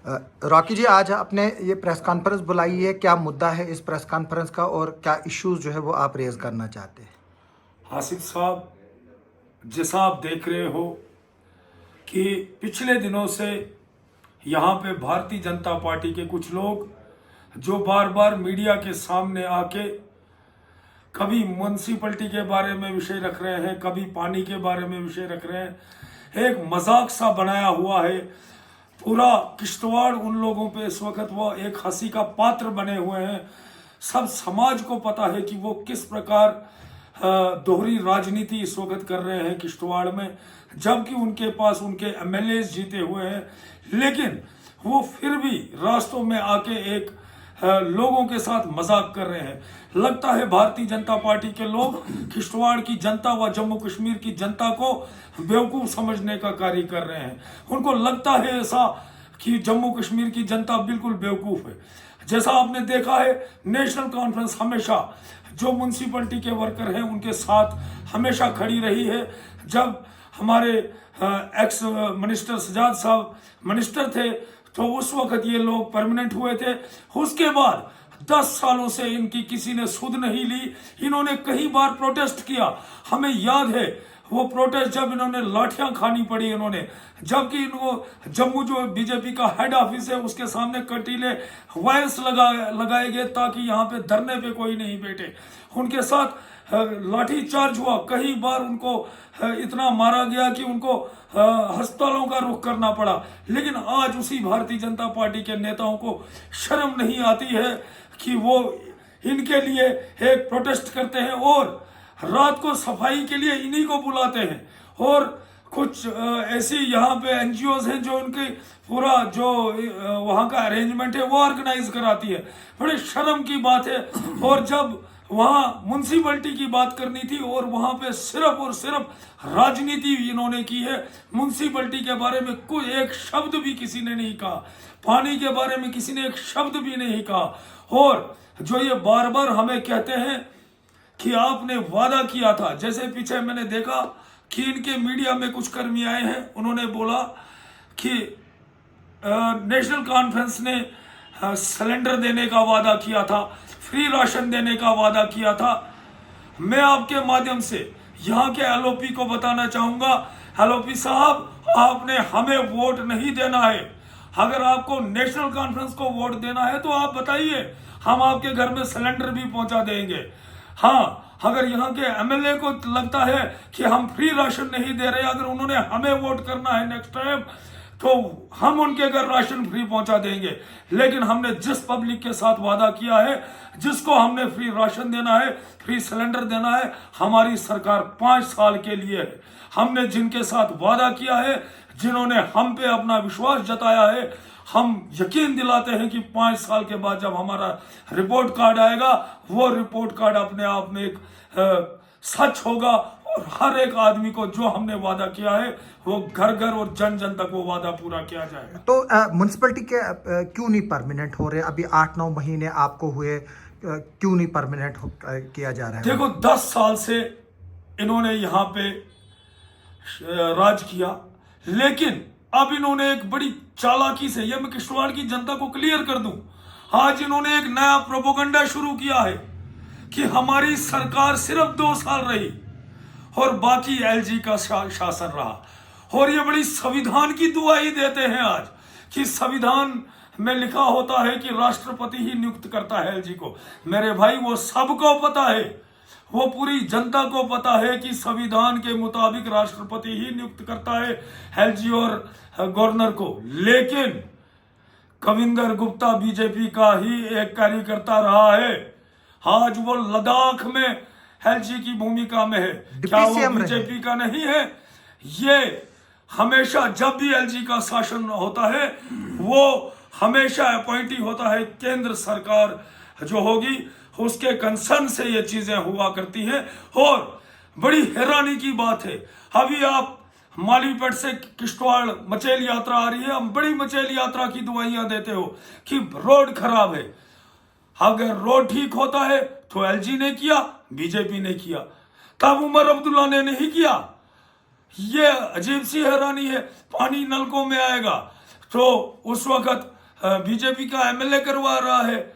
Rocky जी, आज आपने ये प्रेस कॉन्फ्रेंस बुलाई है, क्या मुद्दा है इस प्रेस कॉन्फ्रेंस का और क्या इश्यूज जो है वो आप रेज करना चाहते हैं? हासिफ साहब, जैसा आप देख रहे हो कि पिछले दिनों से यहाँ पे भारतीय जनता पार्टी के कुछ लोग जो बार बार मीडिया के सामने आके कभी म्यूनसिपलिटी के बारे में विषय रख रहे हैं, कभी पानी के बारे में विषय रख रहे हैं, एक मजाक सा बनाया हुआ है। पूरा किश्तवाड़ उन लोगों पे इस वक्त वो एक हंसी का पात्र बने हुए हैं। सब समाज को पता है कि वो किस प्रकार दोहरी राजनीति इस वक्त कर रहे हैं किश्तवाड़ में, जबकि उनके पास उनके एमएलए जीते हुए हैं, लेकिन वो फिर भी रास्तों में आके एक लोगों के साथ मजाक कर रहे हैं। लगता है भारतीय जनता पार्टी के लोग किश्तवाड़ की जनता व जम्मू कश्मीर की जनता को बेवकूफ समझने का कार्य कर रहे हैं। उनको लगता है ऐसा कि जम्मू कश्मीर की जनता बिल्कुल बेवकूफ है। जैसा आपने देखा है, नेशनल कॉन्फ्रेंस हमेशा जो म्यूनसिपलिटी के वर्कर हैं उनके साथ हमेशा खड़ी रही है। जब हमारे एक्स मिनिस्टर सजाद साहब मिनिस्टर थे तो उस वक्त ये लोग परमानेंट हुए थे। उसके बाद 10 सालों से इनकी किसी ने सुध नहीं ली। इन्होंने कई बार प्रोटेस्ट किया, हमें याद है वो प्रोटेस्ट जब इन्होंने लाठियां खानी पड़ी इन्होंने, जबकि इनको जम्मू जो बीजेपी का हेड ऑफिस है उसके सामने कटीले वायर्स लगाए गए ताकि यहाँ पे धरने पे कोई नहीं बैठे। उनके साथ लाठी चार्ज हुआ, कई बार उनको इतना मारा गया कि उनको अस्पतालों का रुख करना पड़ा। लेकिन आज उसी भारतीय जनता पार्टी के नेताओं को शर्म नहीं आती है कि वो इनके लिए एक प्रोटेस्ट करते हैं और रात को सफाई के लिए इन्हीं को बुलाते हैं। और कुछ ऐसी यहाँ पे एनजीओज हैं जो उनके पूरा जो वहाँ का अरेंजमेंट है वो ऑर्गेनाइज कराती है। बड़े शर्म की बात है। और जब वहाँ म्यूनसिपलिटी की बात करनी थी और वहाँ पे सिर्फ और सिर्फ राजनीति इन्होंने की है। म्यूनसिपलिटी के बारे में कोई एक शब्द भी किसी ने नहीं कहा, पानी के बारे में किसी ने एक शब्द भी नहीं कहा। और जो ये बार बार हमें कहते हैं कि आपने वादा किया था, जैसे पीछे मैंने देखा कि इनके मीडिया में कुछ कर्मी आए हैं, उन्होंने बोला कि नेशनल कॉन्फ्रेंस ने सिलेंडर देने का वादा किया था, फ्री राशन देने का वादा किया था। मैं आपके माध्यम से यहाँ के एलओपी को बताना चाहूंगा, एलओपी साहब, आपने हमें वोट नहीं देना है। अगर आपको नेशनल कॉन्फ्रेंस को वोट देना है तो आप बताइए, हम आपके घर में सिलेंडर भी पहुंचा देंगे। हाँ, अगर यहाँ के एमएलए को लगता है कि हम फ्री राशन नहीं दे रहे, अगर उन्होंने हमें वोट करना है नेक्स्ट टाइम तो हम उनके घर राशन फ्री पहुंचा देंगे। लेकिन हमने जिस पब्लिक के साथ वादा किया है, जिसको हमने फ्री राशन देना है, फ्री सिलेंडर देना है, हमारी सरकार 5 साल के लिए है। हमने जिनके साथ वादा किया है, जिन्होंने हम पे अपना विश्वास जताया है, हम यकीन दिलाते हैं कि 5 साल के बाद जब हमारा रिपोर्ट कार्ड आएगा, वो रिपोर्ट कार्ड अपने आप में एक सच होगा और हर एक आदमी को जो हमने वादा किया है वो घर घर और जन जन तक वो वादा पूरा किया जाएगा। तो म्यूनसिपलिटी के क्यों नहीं परमानेंट हो रहे? अभी 8-9 महीने आपको हुए, क्यों नहीं परमानेंट किया जा रहा है? देखो, 10 साल से इन्होंने यहाँ पे राज किया, लेकिन अब इन्होंने एक बड़ी चालाकी से, ये मैं किश्तवाड़ की जनता को क्लियर कर दूं, आज इन्होंने एक नया प्रोपोगंडा शुरू किया है कि हमारी सरकार सिर्फ 2 साल रही और बाकी एलजी का शासन रहा। और ये बड़ी संविधान की दुआई देते हैं आज कि संविधान में लिखा होता है कि राष्ट्रपति ही नियुक्त करता है एलजी को। मेरे भाई, वो सबको पता है, वो पूरी जनता को पता है कि संविधान के मुताबिक राष्ट्रपति ही नियुक्त करता है एलजी और गवर्नर को। लेकिन कविंदर गुप्ता बीजेपी का ही एक कार्यकर्ता रहा है, आज वो लद्दाख में एलजी की भूमिका में है। क्या वो बीजेपी का नहीं है? ये हमेशा जब भी एलजी का शासन होता है वो हमेशा अपॉइंटी होता है, केंद्र सरकार जो होगी उसके कंसर्न से ये चीजें हुआ करती हैं। और बड़ी हैरानी की बात है, अभी आप मालीपेट से किश्तवाड़ मचेल यात्रा आ रही है, हम बड़ी मचेल यात्रा की दुआइयां देते हो कि रोड खराब है। अगर रोड ठीक होता है तो एलजी ने किया, बीजेपी ने किया, तब उमर अब्दुल्ला ने नहीं किया। ये अजीब सी हैरानी है। पानी नलकों में आएगा तो उस वक्त बीजेपी का एमएलए करवा रहा है।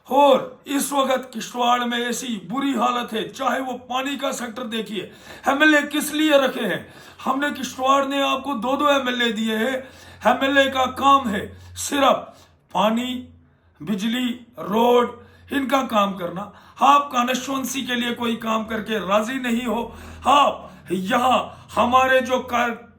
और इस वक्त किश्तवाड़ में ऐसी बुरी हालत है, चाहे वो पानी का सेक्टर देखिए, एमएलए किस लिए रखे हैं। हमने किश्तवाड़ ने आपको 2-2 एमएलए दिए हैं। एमएलए का काम है सिर्फ पानी, बिजली, रोड, इनका काम करना। आप कॉन्स्टिट्यूंसी के लिए कोई काम करके राजी नहीं हो। आप यहाँ हमारे जो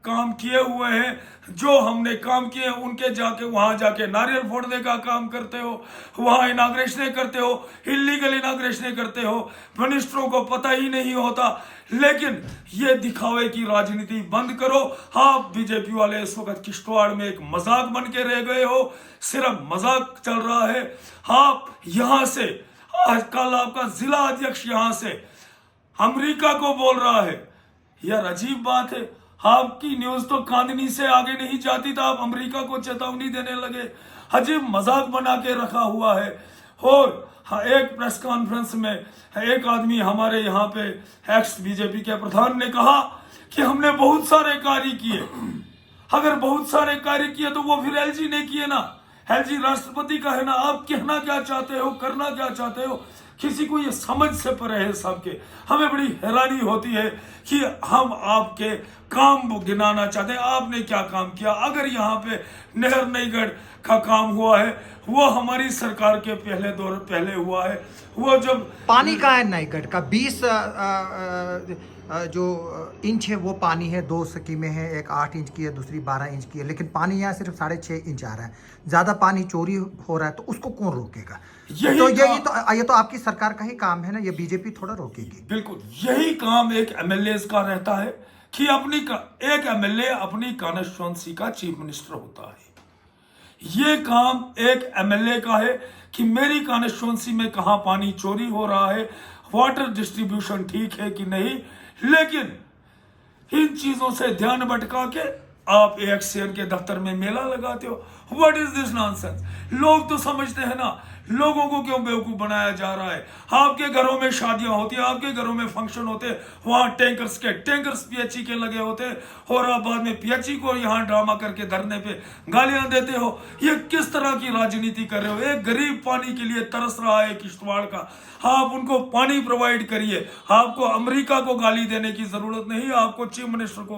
काम किए हुए हैं, जो हमने काम किए हैं, उनके जाके वहां जाके नारियल फोड़ने का काम करते हो, वहां इनाग्रेशन करते हो, इलीगल इनाग्रेशन करते हो, मिनिस्टरों को पता ही नहीं होता। लेकिन ये दिखावे की राजनीति बंद करो। आप बीजेपी वाले इस वक्त किश्तवाड़ में एक मजाक बन के रह गए हो, सिर्फ मजाक चल रहा है। आप यहां से आजकल आपका जिला अध्यक्ष यहां से अमेरिका को बोल रहा है। यार अजीब बात है, आपकी न्यूज तो कांदनी से आगे नहीं जाती था, आप अमेरिका को चेतावनी देने लगे। अजीब मजाक बना के रखा हुआ है। और एक प्रेस कॉन्फ्रेंस में एक आदमी हमारे यहाँ पे एक्स बीजेपी के प्रधान ने कहा कि हमने बहुत सारे कार्य किए। अगर बहुत सारे कार्य किए तो वो फिर एलजी ने किए ना, एलजी राष्ट्रपति का है ना। आप कहना क्या चाहते हो, करना क्या चाहते हो, किसी को ये समझ से परे है सबके। हमें बड़ी हैरानी होती है कि हम आपके काम गिनाना चाहते हैं, आपने क्या काम किया। अगर यहाँ पे नहर नईगढ़ का काम हुआ है, वो हमारी सरकार के पहले हुआ है। वो जब पानी का है नाइगढ़ का 20 जो इंच है वो पानी है, 2 स्कीमें हैं, एक 8 इंच की है, दूसरी 12 इंच की है, लेकिन पानी यहाँ सिर्फ 6.5 इंच आ रहा है। ज्यादा पानी चोरी हो रहा है तो उसको कौन रोकेगा? तो ये तो आपकी सरकार का ही काम है ना, ये बीजेपी थोड़ा रोकेगी। बिल्कुल यही काम एक एमएलए का रहता है कि एक एमएलए अपनी कॉन्स्टिट्यूंसी का चीफ मिनिस्टर होता है। ये काम एक एमएलए का है कि मेरी कॉन्स्टिट्यूंसी में कहां पानी चोरी हो रहा है, वाटर डिस्ट्रीब्यूशन ठीक है कि नहीं। लेकिन इन चीजों से ध्यान भटका के आप AXCN के दफ्तर में मेला लगाते हो। What is this nonsense? लोग तो समझते हैं ना, लोगों को क्यों बेवकूफ बनाया जा रहा है। आपके घरों में शादियां होती है, आपके घरों में फंक्शन होते हैं, वहां टैंकर्स PHE के लगे होते हैं, और आप बाद में PHE को यहां ड्रामा करके धरने पे गालियां देते हो। ये किस तरह की राजनीति कर रहे हो? एक गरीब पानी के लिए तरस रहा है किश्तवाड़ का, आप उनको पानी प्रोवाइड करिए। आपको अमेरिका को गाली देने की जरूरत नहीं, आपको चीफ मिनिस्टर को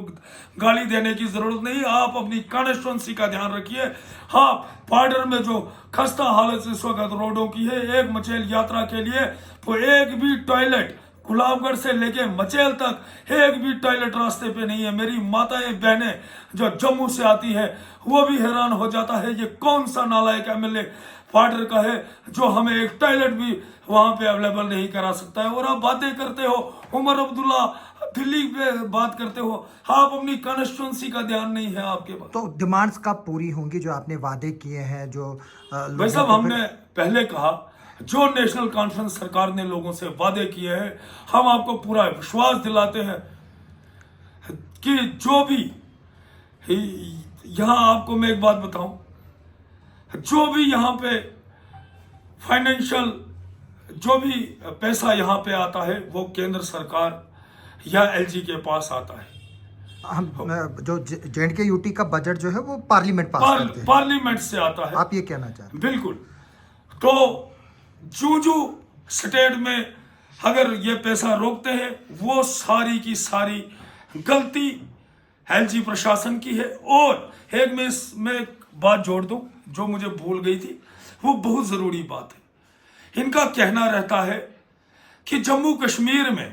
गाली देने की जरूरत नहीं। आप अपनी कॉन्स्टिट्यूंसी का ध्यान रखिए। हाँ, बॉर्डर में जो खस्ता हालत इस वक्त रोडों की है, एक मचेल यात्रा के लिए वो एक भी टॉयलेट गुलाबगढ़ से लेके मचेल तक एक भी टॉयलेट रास्ते पे नहीं है। मेरी माताएं बहनें जो जम्मू से आती है वो भी हैरान हो जाता है, ये कौन सा नालायक एमएलए बॉर्डर का है जो हमें एक टॉयलेट भी वहां पे अवेलेबल नहीं करा सकता है। और आप बातें करते हो उमर अब्दुल्ला दिल्ली पे बात करते हो, आप अपनी कॉन्स्टिट्यूंसी का ध्यान नहीं है आपके पास। तो डिमांड्स कब पूरी होंगी जो आपने वादे किए हैं? जो भाई साहब, हमने पहले कहा जो नेशनल कॉन्फ्रेंस सरकार ने लोगों से वादे किए हैं, हम आपको पूरा विश्वास दिलाते हैं कि जो भी यहां, आपको मैं एक बात बताऊं, जो भी यहाँ पे फाइनेंशियल जो भी पैसा यहाँ पे आता है वो केंद्र सरकार या एलजी के पास आता है। हम जो J&K UT का बजट जो है वो पार्लियामेंट पास करते हैं, पार्लियामेंट से आता है। आप ये कहना चाहते हैं? बिल्कुल। तो जो स्टेट में अगर ये पैसा रोकते हैं, वो सारी की सारी गलती एलजी प्रशासन की है। और एक मैं एक बात जोड़ दूं जो मुझे भूल गई थी, वो बहुत जरूरी बात है। इनका कहना रहता है कि जम्मू कश्मीर में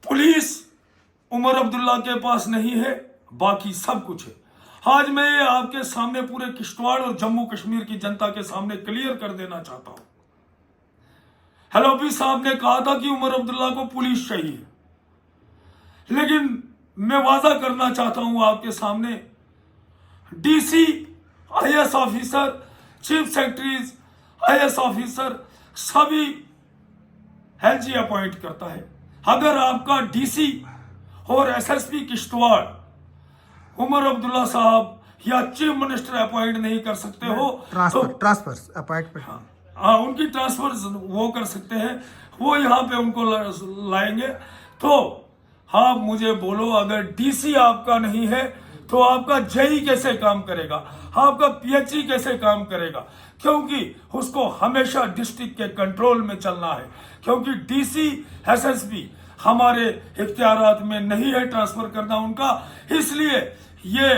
पुलिस उमर अब्दुल्ला के पास नहीं है, बाकी सब कुछ है। आज मैं ये आपके सामने पूरे किश्तवाड़ और जम्मू कश्मीर की जनता के सामने क्लियर कर देना चाहता हूं। हेलोपी साहब ने कहा था कि उमर अब्दुल्ला को पुलिस चाहिए, लेकिन मैं वादा करना चाहता हूं आपके सामने, DC, IAS officer, chief secretaries, IAS officer सभी एलजी अपॉइंट करता है। अगर आपका DC और SSP किश्तवाड़ उमर अब्दुल्ला साहब या चीफ मिनिस्टर अपॉइंट नहीं कर सकते हो, ट्रांसफर अपॉइंटमेंट, हाँ, उनकी ट्रांसफर वो कर सकते हैं, वो यहाँ पे उनको लाएंगे। तो आप मुझे बोलो, अगर DC आपका नहीं है तो आपका जेई कैसे काम करेगा, आपका पीएचई कैसे काम करेगा, क्योंकि उसको हमेशा डिस्ट्रिक्ट के कंट्रोल में चलना है, क्योंकि डीसी एसएसपी हमारे इख्तियारात में नहीं है ट्रांसफर करना उनका। इसलिए ये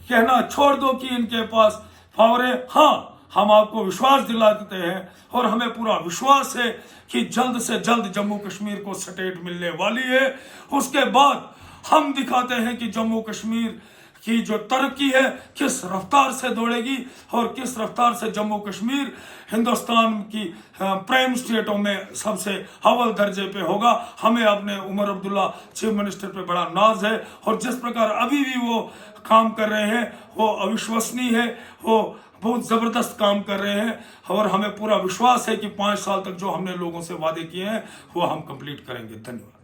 कहना छोड़ दो कि इनके पास पावर है। हाँ, हम आपको विश्वास दिलाते हैं और हमें पूरा विश्वास है कि जल्द से जल्द जम्मू कश्मीर को स्टेट मिलने वाली है। उसके बाद हम दिखाते हैं कि जम्मू कश्मीर की जो तरक्की है किस रफ्तार से दौड़ेगी और किस रफ्तार से जम्मू कश्मीर हिंदुस्तान की प्राइम स्टेटों में सबसे अव्वल दर्जे पे होगा। हमें अपने उमर अब्दुल्ला चीफ मिनिस्टर पे बड़ा नाज है और जिस प्रकार अभी भी वो काम कर रहे हैं वो अविश्वसनीय है, वो बहुत जबरदस्त काम कर रहे हैं और हमें पूरा विश्वास है कि 5 साल तक जो हमने लोगों से वादे किए हैं वो हम कंप्लीट करेंगे। धन्यवाद।